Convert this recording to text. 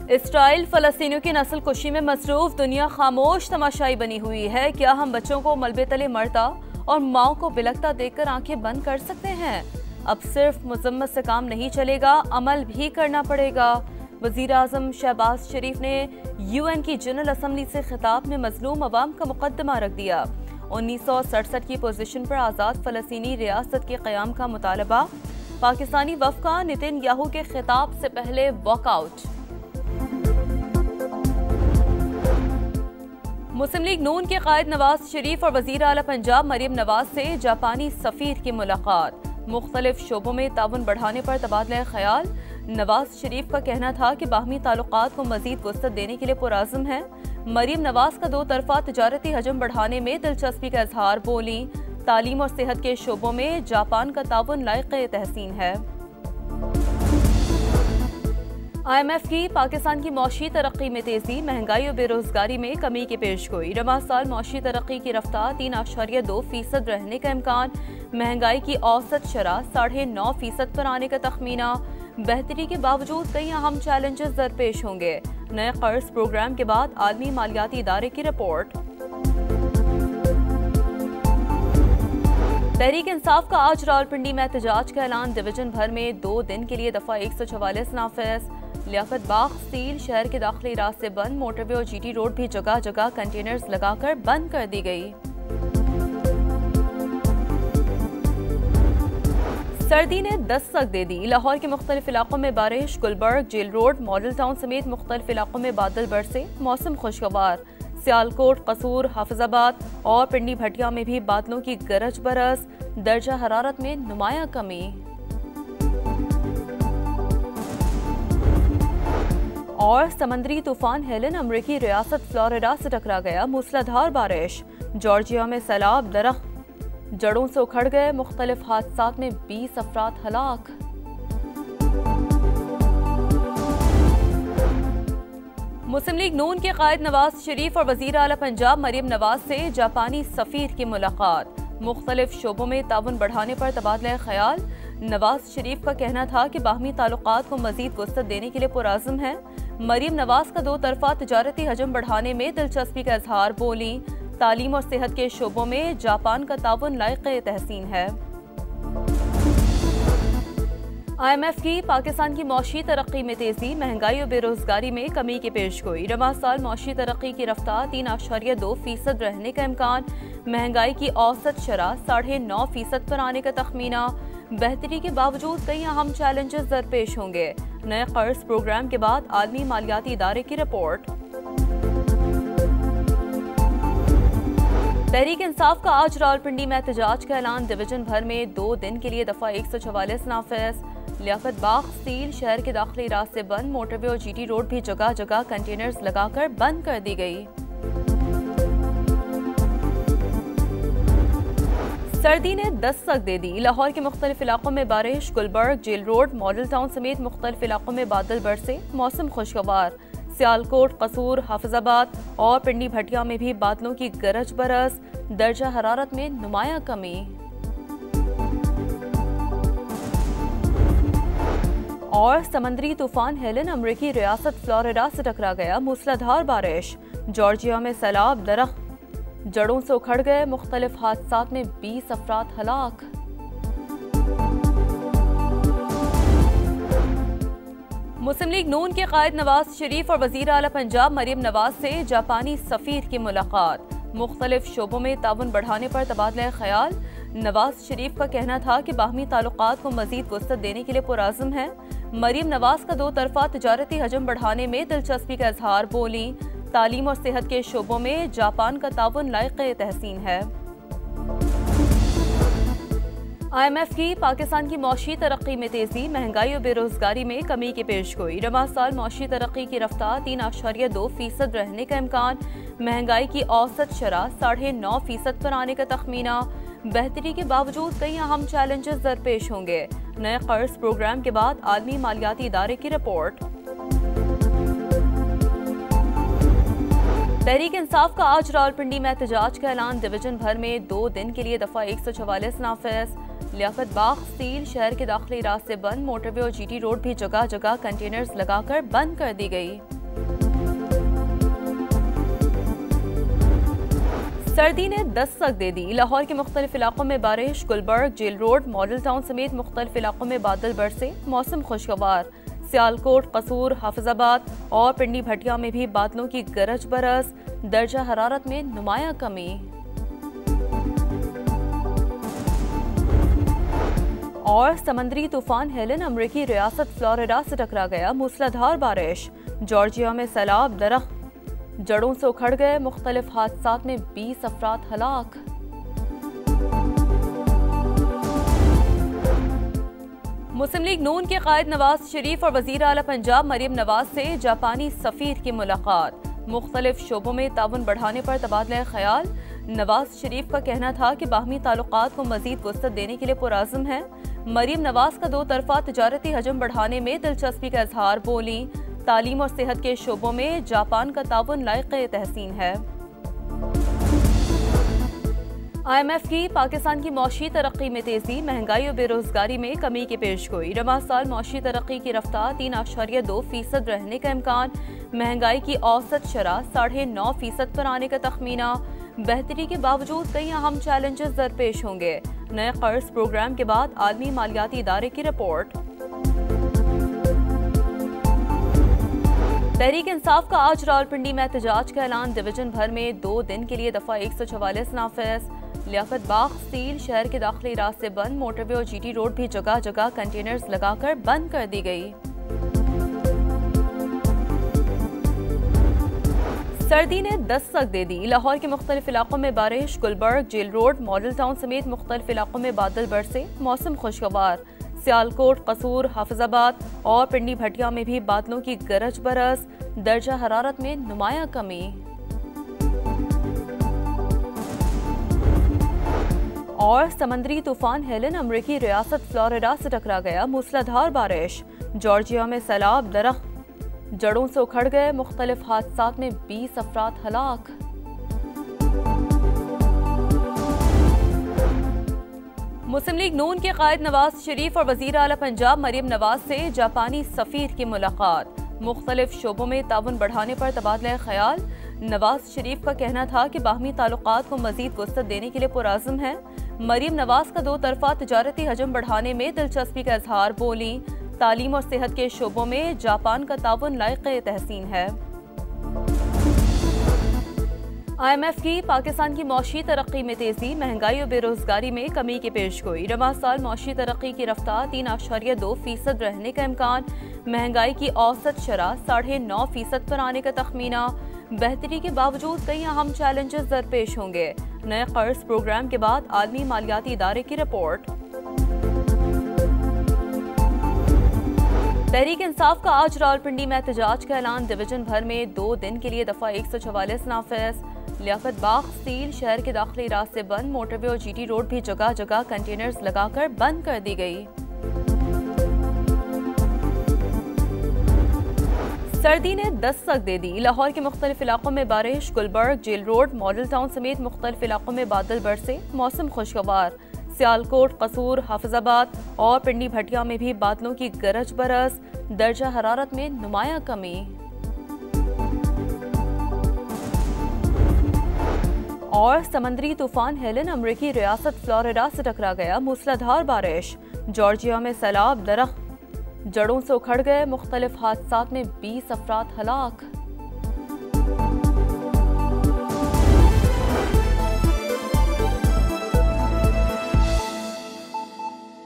Israel फ़लस्तीनियों की नस्ल कुशी में मसरूफ दुनिया खामोश तमाशाई बनी हुई है। क्या हम बच्चों को मलबे तले मरता और माओ को बिलखता देखकर आंखें बंद कर सकते हैं? अब सिर्फ मजम्मत से काम नहीं चलेगा, अमल भी करना पड़ेगा। वज़ीर आज़म शहबाज शरीफ ने UN की जनरल असम्बली से खिताब में मजलूम अवाम का मुकदमा रख दिया। 1967 की पोजीशन पर आज़ाद फ़लस्तीनी रियासत के क़याम का मुतालबा। पाकिस्तानी वफ़द का नेतन्याहू के खिताब से पहले वॉकआउट। मुस्लिम लीग नून के कायद नवाज शरीफ और वज़ीर आला पंजाब मरियम नवाज से जापानी सफ़ीर की मुलाकात। मुख्तलिफ शोबों में ताउन बढ़ाने पर तबादला ख्याल। नवाज शरीफ का कहना था कि बाहमी ताल्लुकात को मजीद वसअत देने के लिए पुरअज़्म है। मरियम नवाज का 2 तरफ़ा तिजारती हजम बढ़ाने में दिलचस्पी का इजहार। बोली, तालीम और सेहत के शोबों में जापान का ताउन लायक़े तहसीन है। IMF की पाकिस्तान की मौशी तरक्की में तेजी, महंगाई और बेरोजगारी में कमी की पेशगोई। रवा साल मौशी तरक्की की रफ्तार 3.2% रहने का इम्कान। महंगाई की औसत शरह 9.5% पर आने का तखमीना। बेहतरी के बावजूद कई अहम चैलेंजेस दरपेश होंगे। नए कर्ज प्रोग्राम के बाद आलमी मालियाती इदारे की रिपोर्ट। तहरीक इंसाफ का आज रावलपिंडी में एहतजाज का ऐलान। डिवीजन भर में 2 दिन के लिए दफा 144 नाफिज। लियाकत बाग स्टील शहर के दाखिली रास्ते बंद। मोटरवे और GT रोड भी जगह जगह कंटेनर्स लगाकर बंद कर दी गई। सर्दी ने दस्तक दे दी। लाहौर के मुख्तलिफ इलाकों में बारिश। Gulberg, Jail Road, Model Town समेत मुख्तलिफ इलाकों में बादल बरसे। मौसम खुशगवार। सियालकोट, कसूर, हाफिजाबाद और पिंडी भटिया में भी बादलों की गरज बरस। दर्जा हरारत में नुमाया कमी। और समंदरी तूफान हेलन अमरीकी रियासत फ्लोरिडा से टकरा गया। मूसलाधार बारिश। जॉर्जिया में सैलाब, दरख्त जड़ों से उखड़ गए। मुख्तलिफ हादसात में 20 अफराद हलाक। मुस्लिम लीग नून के कायद नवाज शरीफ और वज़ीर आला पंजाब मरियम नवाज से जापानी सफ़ीर की मुलाकात। मुख्तलिफ शोबों में ताउन बढ़ाने पर तबादला ख्याल। नवाज शरीफ का कहना था कि बाहमी ताल्लुकात को मजीद वसअत देने के लिए पुरअज़्म है। मरियम नवाज का 2 तरफ़ा तिजारती हजम बढ़ाने में दिलचस्पी का इजहार। बोली, तालीम और सेहत के शोबों में जापान का ताउन लायक़े तहसीन है। IMF की पाकिस्तान की मौशी तरक्की में तेजी, महंगाई और बेरोजगारी में कमी की पेशगोई। रवा साल मौशी तरक्की की रफ्तार 3.2% रहने का इम्कान। महंगाई की औसत शरह 9.5% पर आने का तखमीना। बेहतरी के बावजूद कई अहम चैलेंजेस दरपेश होंगे। नए कर्ज प्रोग्राम के बाद आलमी मालियाती इदारे की रिपोर्ट। तहरीक इंसाफ का आज रावलपिंडी में एहतजाज का ऐलान। डिवीजन भर में 2 दिन के लिए दफा 144 नाफिज। लियाकत बाग स्टील शहर के दाखिली रास्ते बंद। मोटरवे और GT रोड भी जगह जगह कंटेनर्स लगाकर बंद कर दी गई। सर्दी ने दस्तक दे दी। लाहौर के मुख्तलिफ इलाकों में बारिश। Gulberg, Jail Road, Model Town समेत मुख्तलिफ इलाकों में बादल बरसे। मौसम खुशगवार। सियालकोट, कसूर, हाफिजाबाद और पिंडी भटिया में भी बादलों की गरज बरस। दर्जा हरारत में नुमाया कमी। और समंदरी तूफान हेलन अमरीकी रियासत फ्लोरिडा से टकरा गया। मूसलाधार बारिश। जॉर्जिया में सैलाब, दरख्त जड़ों से उखड़ गए। मुख्तलिफ हादसात में 20 अफराद हलाक। मुस्लिम लीग नून के कायद नवाज शरीफ और वज़ीर आला पंजाब मरियम नवाज से जापानी सफ़ीर की मुलाकात। मुख्तलिफ शोबों में ताउन बढ़ाने पर तबादला ख्याल। नवाज शरीफ का कहना था कि बाहमी ताल्लुकात को मजीद वसअत देने के लिए पुरअज़्म है। मरियम नवाज का 2 तरफ़ा तिजारती हजम बढ़ाने में दिलचस्पी का इजहार। बोली, तालीम और सेहत के शोबों में जापान का ताउन लायक़े तहसीन है। IMF की पाकिस्तान की मौशी तरक्की में तेजी, महंगाई और बेरोजगारी में कमी की पेशगोई। रवा साल मौशी तरक्की की रफ्तार 3.2% रहने का इम्कान। महंगाई की औसत शरह 9.5% पर आने का तखमीना। बेहतरी के बावजूद कई अहम चैलेंजेस दरपेश होंगे। नए कर्ज प्रोग्राम के बाद आलमी मालियाती इदारे की रिपोर्ट। तहरीक इंसाफ का आज रावलपिंडी में एहतजाज का ऐलान। डिवीजन भर में 2 दिन के लिए दफा 144 नाफिज। लियाकत बाग स्टील शहर के दाखिली रास्ते बंद। मोटरवे और GT रोड भी जगह जगह कंटेनर्स लगाकर बंद कर दी गई। सर्दी ने दस्तक दे दी। लाहौर के मुख्तलिफ इलाकों में बारिश, Gulberg, Jail Road, Model Town समेत मुख्तलिफ इलाकों में बादल बरसे, मौसम खुशगवार। सियालकोट, कसूर, हाफिजाबाद और पिंडी भटिया में भी बादलों की गरज बरस, दर्जा हरारत में नुमाया कमी। और समंदरी तूफान हेलन अमरीकी रियासत फ्लोरिडा से टकरा गया, मूसलाधार बारिश। जॉर्जिया में सैलाब, दरख्त जड़ों से उखड़ गए, मुख्तलिफ हादसात में 20 अफराद हलाक। मुस्लिम लीग नून के कायद नवाज शरीफ और वजीर आला पंजाब मरियम नवाज से जापानी सफीर की मुलाकात, मुख्तलिफ शोबों में ताउन बढ़ाने पर तबादला ख्याल। नवाज शरीफ का कहना था कि बाहमी ताल्लुकात को मजीद वुसअत देने के लिए पुरअज़्म है। मरियम नवाज का दो तरफा तजारती हजम बढ़ाने में दिलचस्पी का इजहार, बोली तालीम और सेहत के शोबों में जापान का ताउन लायक़े तहसीन है। IMF की पाकिस्तान की मौशी तरक्की में तेजी, महंगाई और बेरोजगारी में कमी की पेशगोई। रवा साल मौशी तरक्की की रफ्तार 3.2% रहने का इम्कान, महंगाई की औसत शरह 9.5% पर आने का तखमीना। बेहतरी के बावजूद कई अहम चैलेंजेस दरपेश होंगे। नए कर्ज प्रोग्राम के बाद आलमी मालियाती इदारे की रिपोर्ट। तहरीक इंसाफ का आज रावलपिंडी में एहतजाज का ऐलान, डिवीजन भर में 2 दिन के लिए दफा 144 नाफिज। लियाकत बाग स्टील शहर के दाखिली रास्ते बंद, मोटरवे और GT रोड भी जगह जगह कंटेनर्स लगाकर बंद कर दी गई। सर्दी ने दस्तक दे दी। लाहौर के मुख्तलिफ इलाकों में बारिश, Gulberg, Jail Road, Model Town समेत मुख्तलिफ इलाकों में बादल बरसे, मौसम खुशगवार। सियालकोट, कसूर, हाफिजाबाद और पिंडी भटिया में भी बादलों की गरज बरस, दर्जा हरारत में नुमाया कमी। और समंदरी तूफान हेलन अमरीकी रियासत फ्लोरिडा से टकरा गया, मूसलाधार बारिश। जॉर्जिया में सैलाब, दरख्त जड़ों से उखड़ गए, मुख्तलिफ हादसात में 20 अफराद हलाक। मुस्लिम लीग नून के कायद नवाज शरीफ और वजीर आला पंजाब मरियम नवाज से जापानी सफीर की मुलाकात, मुख्तलिफ शोबों में ताउन बढ़ाने पर तबादला ख्याल। नवाज शरीफ का कहना था कि बाहमी ताल्लुकात को मजीद वुसअत देने के लिए पुरअज़्म है। मरियम नवाज का दो तरफा तजारती हजम बढ़ाने में दिलचस्पी का इजहार, बोली तालीम और सेहत के शोबों में जापान का ताउन लायक़े तहसीन है। IMF की पाकिस्तान की मौशी तरक्की में तेजी, महंगाई और बेरोजगारी में कमी की पेशगोई। रवा साल मौशी तरक्की की रफ्तार 3.2% रहने का इम्कान, महंगाई की औसत शरह 9.5% पर आने का तखमीना। बेहतरी के बावजूद कई अहम चैलेंजेस दरपेश होंगे। नए कर्ज प्रोग्राम के बाद आलमी मालियाती इदारे की रिपोर्ट। तहरीक इंसाफ का आज रावलपिंडी में एहतजाज का ऐलान, डिवीजन भर में 2 दिन के लिए दफा 144 नाफिज। लियाकत बाग स्टील शहर के दाखिली रास्ते बंद, मोटरवे और GT रोड भी जगह जगह कंटेनर्स लगाकर बंद कर दी गई। सर्दी ने दस्तक दे दी। लाहौर के मुख्तलिफ इलाकों में बारिश, Gulberg, Jail Road, Model Town समेत मुख्तलिफ इलाकों में बादल बरसे, मौसम खुशगवार। सियालकोट, कसूर, हाफिजाबाद और पिंडी भटिया में भी बादलों की गरज बरस, दर्जा हरारत में नुमाया कमी। और समंदरी तूफान हेलन अमरीकी रियासत फ्लोरिडा से टकरा गया, मूसलाधार बारिश। जॉर्जिया में सैलाब, दरख्त जड़ों से उखड़ गए, मुख्तलिफ हादसात में 20 अफराद हलाक।